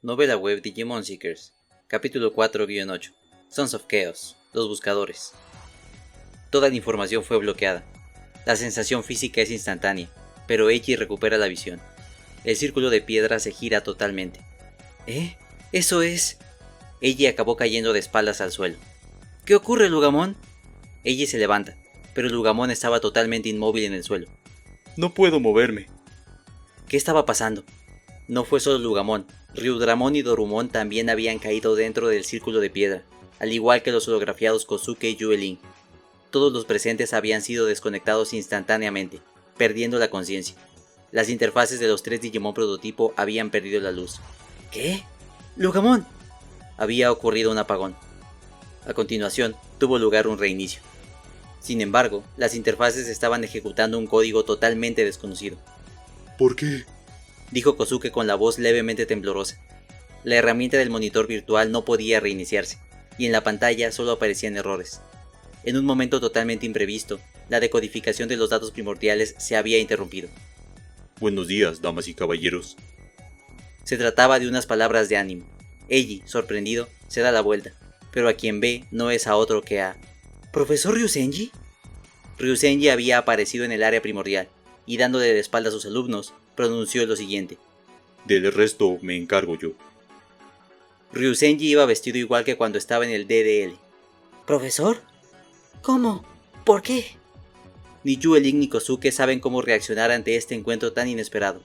Novela web Digimon Seekers, capítulo 4-8, Sons of Chaos, los buscadores. Toda la información fue bloqueada. La sensación física es instantánea, pero Eiji recupera la visión. El círculo de piedra se gira totalmente. Eso es... Eiji acabó cayendo de espaldas al suelo. ¿Qué ocurre, Lugamon? Eiji se levanta, pero Lugamon estaba totalmente inmóvil en el suelo. No puedo moverme. ¿Qué estaba pasando? No fue solo Lugamon. Ryudramon y Dorumon también habían caído dentro del círculo de piedra, al igual que los holografiados Kosuke y Yuelin. Todos los presentes habían sido desconectados instantáneamente, perdiendo la conciencia. Las interfaces de los 3 Digimon prototipo habían perdido la luz. ¿Qué? ¡Lugamon! Había ocurrido un apagón. A continuación, tuvo lugar un reinicio. Sin embargo, las interfaces estaban ejecutando un código totalmente desconocido. ¿Por qué? Dijo Kosuke con la voz levemente temblorosa. La herramienta del monitor virtual no podía reiniciarse, y en la pantalla solo aparecían errores. En un momento totalmente imprevisto, la decodificación de los datos primordiales se había interrumpido. Buenos días, damas y caballeros. Se trataba de unas palabras de ánimo. Eiji, sorprendido, se da la vuelta, pero a quien ve no es a otro que a... ¿Profesor Ryusenji? Ryusenji había aparecido en el área primordial, y dándole de espalda a sus alumnos, pronunció lo siguiente. Del resto me encargo yo. Ryusenji iba vestido igual que cuando estaba en el DDL. ¿Profesor? ¿Cómo? ¿Por qué? Ni Yuelin ni Kosuke saben cómo reaccionar ante este encuentro tan inesperado.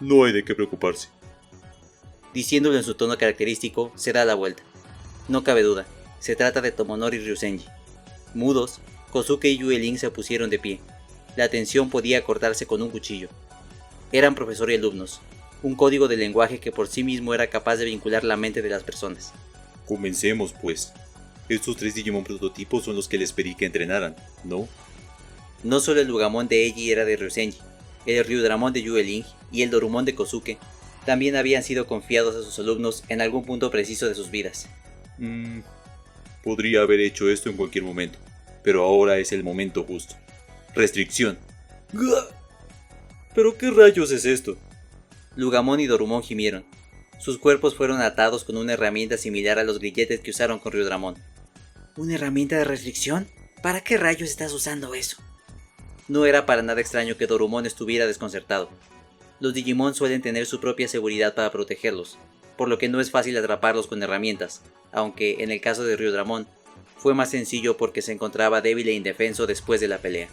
No hay de qué preocuparse. Diciéndolo en su tono característico, se da la vuelta. No cabe duda, se trata de Tomonori Ryusenji. Mudos, Kosuke y Yuelin se pusieron de pie. La tensión podía cortarse con un cuchillo. Eran profesor y alumnos, un código de lenguaje que por sí mismo era capaz de vincular la mente de las personas. Comencemos, pues. Estos 3 Digimon prototipos son los que les pedí que entrenaran, ¿no? No solo el Lugamon de Eiji era de Ryusenji, el Ryudramon de Yuelin y el Dorumon de Kosuke también habían sido confiados a sus alumnos en algún punto preciso de sus vidas. Podría haber hecho esto en cualquier momento, pero ahora es el momento justo. Restricción. ¿Pero qué rayos es esto? Lugamon y Dorumon gimieron. Sus cuerpos fueron atados con una herramienta similar a los grilletes que usaron con Ryudramon. ¿Una herramienta de restricción? ¿Para qué rayos estás usando eso? No era para nada extraño que Dorumon estuviera desconcertado. Los Digimon suelen tener su propia seguridad para protegerlos, por lo que no es fácil atraparlos con herramientas, aunque en el caso de Ryudramon fue más sencillo porque se encontraba débil e indefenso después de la pelea.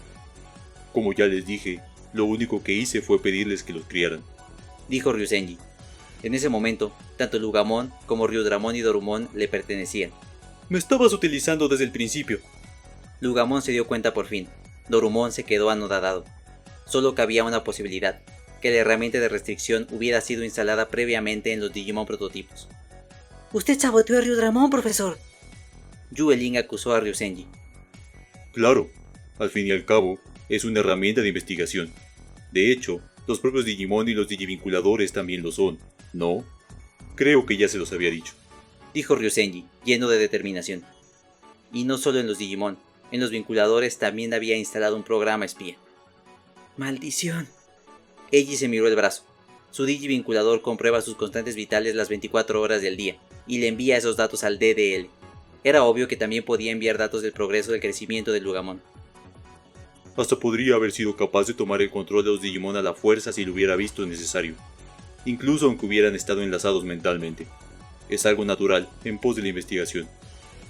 Como ya les dije, lo único que hice fue pedirles que los criaran, dijo Ryusenji. En ese momento, tanto Lugamon como Ryudramon y Dorumon le pertenecían. Me estabas utilizando desde el principio. Lugamon se dio cuenta por fin. Dorumon se quedó anodadado. Solo cabía una posibilidad, que la herramienta de restricción hubiera sido instalada previamente en los Digimon prototipos. «Usted saboteó a Ryudramon, profesor», Yuelin acusó a Ryusenji. Claro, al fin y al cabo, es una herramienta de investigación. De hecho, los propios Digimon y los digivinculadores también lo son, ¿no? Creo que ya se los había dicho, dijo Ryusenji, lleno de determinación. Y no solo en los Digimon, en los vinculadores también había instalado un programa espía. ¡Maldición! Eiji se miró el brazo. Su digivinculador comprueba sus constantes vitales las 24 horas del día, y le envía esos datos al DDL. Era obvio que también podía enviar datos del progreso del crecimiento del Lugamon. Hasta podría haber sido capaz de tomar el control de los Digimon a la fuerza si lo hubiera visto necesario, incluso aunque hubieran estado enlazados mentalmente. Es algo natural, en pos de la investigación.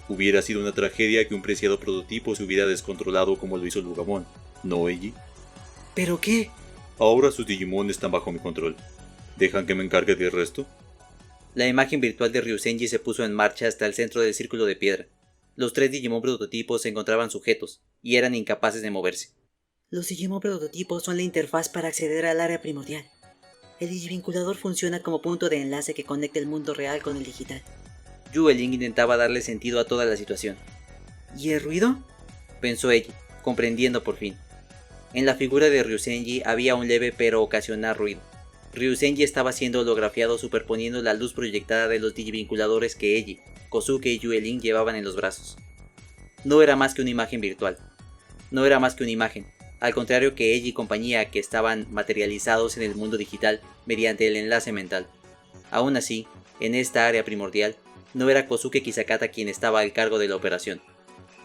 Hubiera sido una tragedia que un preciado prototipo se hubiera descontrolado como lo hizo Lugamon, ¿no, Eiji? ¿Pero qué? Ahora sus Digimon están bajo mi control. ¿Dejan que me encargue del resto? La imagen virtual de Ryusenji se puso en marcha hasta el centro del círculo de piedra. Los 3 Digimon prototipos se encontraban sujetos, y eran incapaces de moverse. Los Digimon prototipos son la interfaz para acceder al área primordial. El digivinculador funciona como punto de enlace que conecta el mundo real con el digital. Yuelin intentaba darle sentido a toda la situación. ¿Y el ruido?, pensó ella, comprendiendo por fin. En la figura de Ryusenji había un leve pero ocasional ruido. Ryusenji estaba siendo holografiado superponiendo la luz proyectada de los digivinculadores que Eiji, Kosuke y Yuelin llevaban en los brazos. No era más que una imagen virtual. No era más que una imagen, al contrario que Eiji y compañía que estaban materializados en el mundo digital mediante el enlace mental. Aún así, en esta área primordial, no era Kosuke Kisakata quien estaba al cargo de la operación,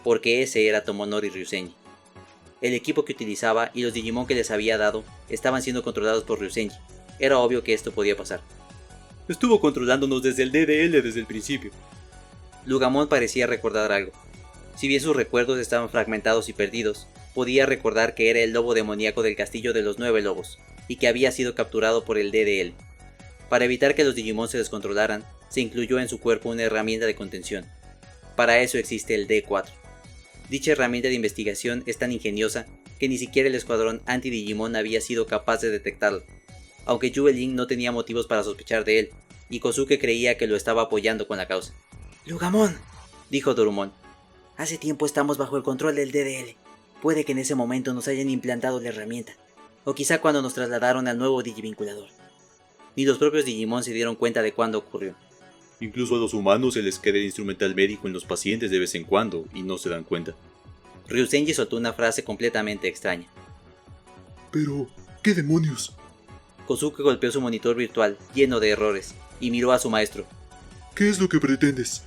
porque ese era Tomonori Ryusenji. El equipo que utilizaba y los Digimon que les había dado estaban siendo controlados por Ryusenji. Era obvio que esto podía pasar. Estuvo controlándonos desde el DDL desde el principio. Lugamon parecía recordar algo. Si bien sus recuerdos estaban fragmentados y perdidos, podía recordar que era el lobo demoníaco del castillo de los 9 lobos, y que había sido capturado por el DDL. Para evitar que los Digimon se descontrolaran, se incluyó en su cuerpo una herramienta de contención. Para eso existe el D4. Dicha herramienta de investigación es tan ingeniosa que ni siquiera el escuadrón anti-Digimon había sido capaz de detectarla, aunque Yuelin no tenía motivos para sospechar de él, y Kosuke creía que lo estaba apoyando con la causa. «Lugamon», dijo Dorumon, «hace tiempo estamos bajo el control del DDL. Puede que en ese momento nos hayan implantado la herramienta, o quizá cuando nos trasladaron al nuevo digivinculador». Ni los propios Digimon se dieron cuenta de cuándo ocurrió. Incluso a los humanos se les queda el instrumental médico en los pacientes de vez en cuando y no se dan cuenta. Ryusenji soltó una frase completamente extraña. Pero, ¿qué demonios? Kosuke golpeó su monitor virtual, lleno de errores, y miró a su maestro. ¿Qué es lo que pretendes?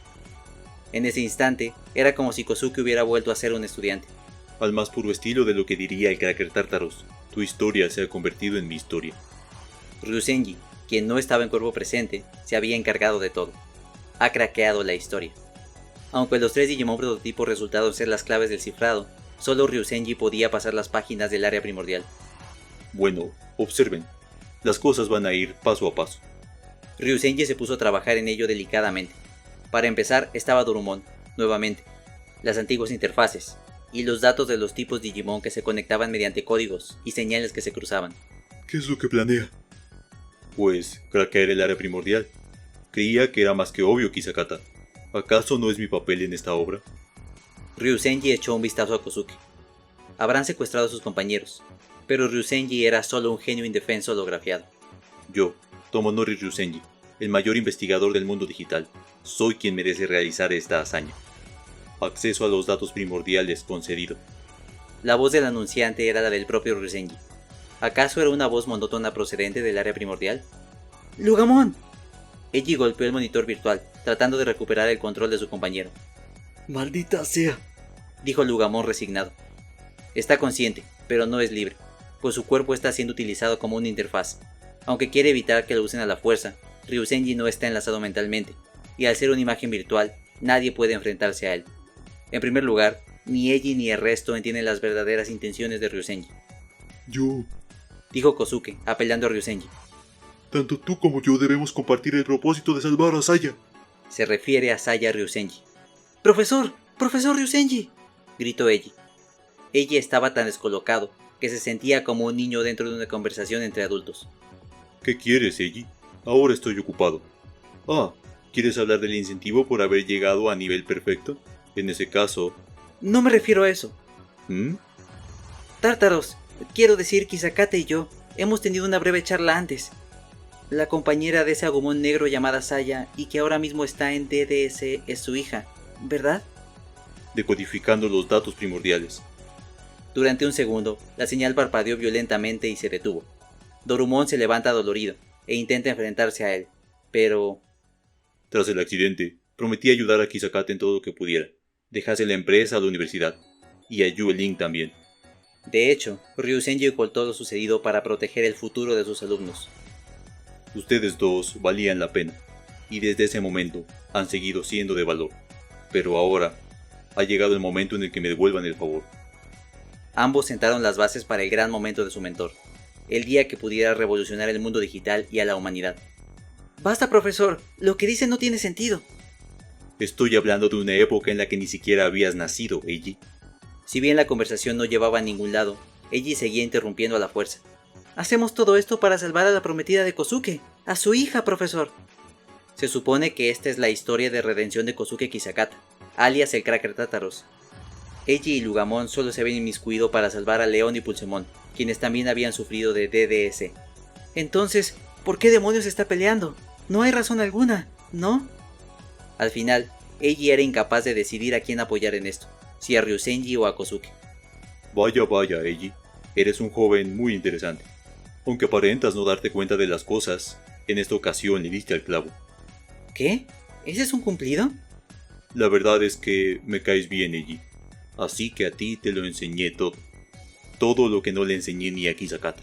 En ese instante, era como si Kosuke hubiera vuelto a ser un estudiante. Al más puro estilo de lo que diría el cracker Tartaros, tu historia se ha convertido en mi historia. Ryusenji, quien no estaba en cuerpo presente, se había encargado de todo. Ha craqueado la historia. Aunque los 3 Digimon prototipos resultaron ser las claves del cifrado, solo Ryusenji podía pasar las páginas del área primordial. Bueno, observen. Las cosas van a ir paso a paso. Ryusenji se puso a trabajar en ello delicadamente. Para empezar estaba Dorumon, nuevamente, las antiguas interfaces, y los datos de los tipos Digimon que se conectaban mediante códigos y señales que se cruzaban. ¿Qué es lo que planea? Pues, craquear el área primordial. Creía que era más que obvio, Kisakata. ¿Acaso no es mi papel en esta obra? Ryusenji echó un vistazo a Kosuke. Habrán secuestrado a sus compañeros, pero Ryusenji era solo un genio indefenso holografiado. Yo, Tomonori Ryusenji, el mayor investigador del mundo digital, soy quien merece realizar esta hazaña. Acceso a los datos primordiales concedido. La voz del anunciante era la del propio Ryusenji. ¿Acaso era una voz monótona procedente del área primordial? «¡Lugamon!». Eiji golpeó el monitor virtual, tratando de recuperar el control de su compañero. «¡Maldita sea!», dijo Lugamon resignado. Está consciente, pero no es libre, pues su cuerpo está siendo utilizado como una interfaz. Aunque quiere evitar que lo usen a la fuerza, Ryusenji no está enlazado mentalmente, y al ser una imagen virtual, nadie puede enfrentarse a él. En primer lugar, ni Eiji ni el resto entienden las verdaderas intenciones de Ryusenji. Yo... dijo Kosuke, apelando a Ryusenji. Tanto tú como yo debemos compartir el propósito de salvar a Saya. Se refiere a Saya Ryusenji. «¡Profesor! ¡Profesor Ryusenji!», gritó Eiji. Eiji estaba tan descolocado que se sentía como un niño dentro de una conversación entre adultos. ¿Qué quieres, Eiji? Ahora estoy ocupado. Ah, ¿quieres hablar del incentivo por haber llegado a nivel perfecto? En ese caso... «No me refiero a eso». ¿Mm? «Tártaros, quiero decir Kisakata y yo, hemos tenido una breve charla antes. La compañera de ese agumón negro llamada Saya y que ahora mismo está en DDS es su hija, ¿verdad?». Decodificando los datos primordiales. Durante un segundo, la señal parpadeó violentamente y se detuvo. Dorumon se levanta dolorido e intenta enfrentarse a él, pero... Tras el accidente, prometí ayudar a Kisakata en todo lo que pudiera. Dejase la empresa a la universidad, y a Yuelin también. De hecho, Ryusenji ocultó lo sucedido para proteger el futuro de sus alumnos. Ustedes dos valían la pena, y desde ese momento han seguido siendo de valor. Pero ahora, ha llegado el momento en el que me devuelvan el favor. Ambos sentaron las bases para el gran momento de su mentor, el día que pudiera revolucionar el mundo digital y a la humanidad. «Basta, profesor, lo que dice no tiene sentido». Estoy hablando de una época en la que ni siquiera habías nacido, Eiji. Si bien la conversación no llevaba a ningún lado, Eiji seguía interrumpiendo a la fuerza. «Hacemos todo esto para salvar a la prometida de Kosuke, a su hija, profesor». Se supone que esta es la historia de redención de Kosuke Kisakata, alias el cracker Tartaros. Eiji y Lugamon solo se habían inmiscuido para salvar a León y Pulsemon, quienes también habían sufrido de DDS. «Entonces, ¿por qué demonios está peleando? No hay razón alguna, ¿no?». Al final, Eiji era incapaz de decidir a quién apoyar en esto, si a Ryusenji o a Kosuke. Vaya, vaya, Eiji. Eres un joven muy interesante. Aunque aparentas no darte cuenta de las cosas, En esta ocasión le diste al clavo. ¿Qué? ¿Ese es un cumplido? La verdad es que me caes bien, Eiji. Así que a ti te lo enseñé todo. Todo lo que no le enseñé ni a Kisakata.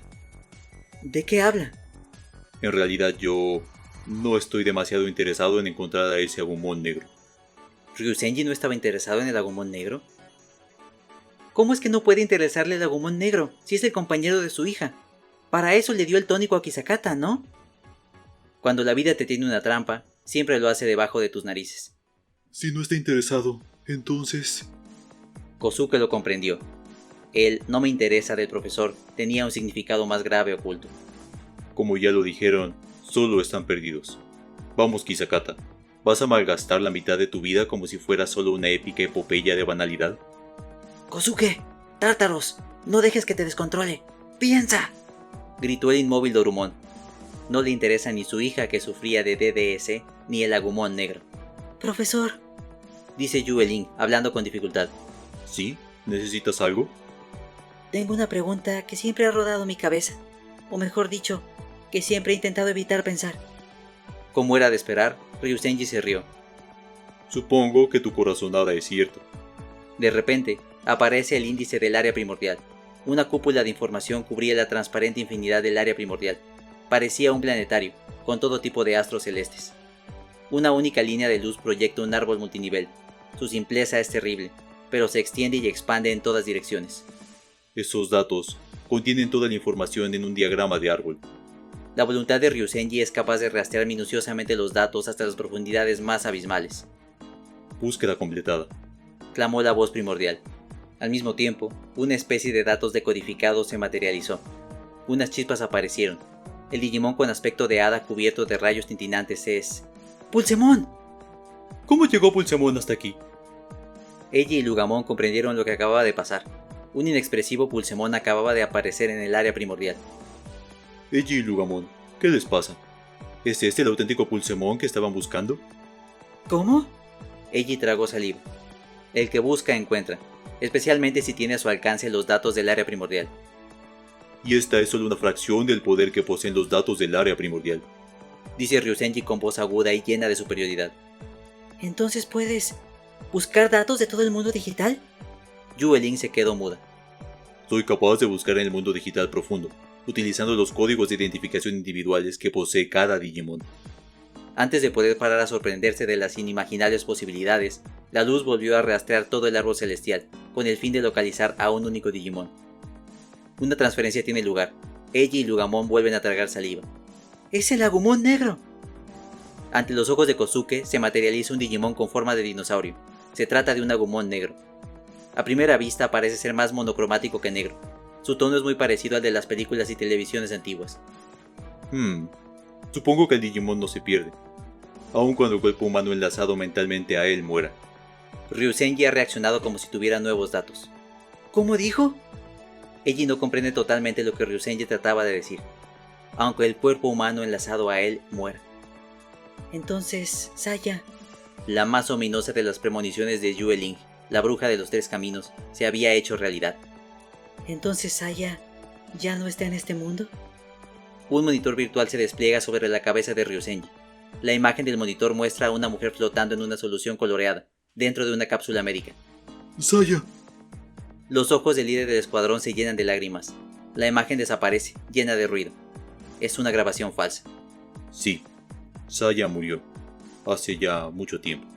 ¿De qué habla? En realidad yo no estoy demasiado interesado en encontrar a ese Agumon negro. ¿Ryusenji no estaba interesado en el Agumon negro? ¿Cómo es que no puede interesarle el Agumon negro si es el compañero de su hija? Para eso le dio el tónico a Kisakata, ¿no? Cuando la vida te tiene una trampa, siempre lo hace debajo de tus narices. Si no está interesado, entonces... Kosuke lo comprendió. El "no me interesa" del profesor tenía un significado más grave oculto. Como ya lo dijeron, solo están perdidos. Vamos, Kisakata. ¿Vas a malgastar la mitad de tu vida como si fuera solo una épica epopeya de banalidad? ¡Kosuke! ¡Tártaros! ¡No dejes que te descontrole! ¡Piensa!, gritó el inmóvil Dorumon. No le interesa ni su hija que sufría de DDS, ni el Agumon negro. ¡Profesor!, dice Yuelin, hablando con dificultad. ¿Sí? ¿Necesitas algo? tengo una pregunta que siempre ha rodado mi cabeza. O mejor dicho, que siempre he intentado evitar pensar. Como era de esperar, Ryusenji se rió. Supongo que tu corazonada es cierta. De repente, aparece el índice del área primordial. Una cúpula de información cubría la transparente infinidad del área primordial. Parecía un planetario, con todo tipo de astros celestes. Una única línea de luz proyecta un árbol multinivel. Su simpleza es terrible, pero se extiende y expande en todas direcciones. Esos datos contienen toda la información en un diagrama de árbol. La voluntad de Ryusenji es capaz de rastrear minuciosamente los datos hasta las profundidades más abismales. Búsqueda completada, clamó la voz primordial. Al mismo tiempo, una especie de datos decodificados se materializó. Unas chispas aparecieron. El Digimon con aspecto de hada cubierto de rayos tintinantes es... ¡Pulsemon! ¿Cómo llegó Pulsemon hasta aquí? Eiji y Lugamon comprendieron lo que acababa de pasar. Un inexpresivo Pulsemon acababa de aparecer en el área primordial. Eiji y Lugamon, ¿qué les pasa? ¿Es este el auténtico Pulsemon que estaban buscando? ¿Cómo? Eiji tragó saliva. El que busca encuentra, especialmente si tiene a su alcance los datos del área primordial. Y esta es solo una fracción del poder que poseen los datos del área primordial, dice Ryusenji con voz aguda y llena de superioridad. ¿Entonces puedes buscar datos de todo el mundo digital? Yuelin se quedó muda. Soy capaz de buscar en el mundo digital profundo, utilizando los códigos de identificación individuales que posee cada Digimon. Antes de poder parar a sorprenderse de las inimaginables posibilidades, la luz volvió a rastrear todo el árbol celestial, con el fin de localizar a un único Digimon. Una transferencia tiene lugar. Eiji y Lugamon vuelven a tragar saliva. ¡Es el Agumon negro! Ante los ojos de Kosuke se materializa un Digimon con forma de dinosaurio. Se trata de un Agumon negro. A primera vista parece ser más monocromático que negro. Su tono es muy parecido al de las películas y televisiones antiguas. Supongo que el Digimon no se pierde, aun cuando el cuerpo humano enlazado mentalmente a él muera. Ryusenji ha reaccionado como si tuviera nuevos datos. ¿Cómo dijo? Eiji no comprende totalmente lo que Ryusenji trataba de decir, aunque el cuerpo humano enlazado a él muera. Entonces, Saya, la más ominosa de las premoniciones de Yuelin, la bruja de los tres caminos, se había hecho realidad. ¿Entonces Saya ya no está en este mundo? Un monitor virtual se despliega sobre la cabeza de Ryusenji. La imagen del monitor muestra a una mujer flotando en una solución coloreada, dentro de una cápsula médica. ¡Saya! Los ojos del líder del escuadrón se llenan de lágrimas. La imagen desaparece, llena de ruido. Es una grabación falsa. Sí, Saya murió, hace ya mucho tiempo.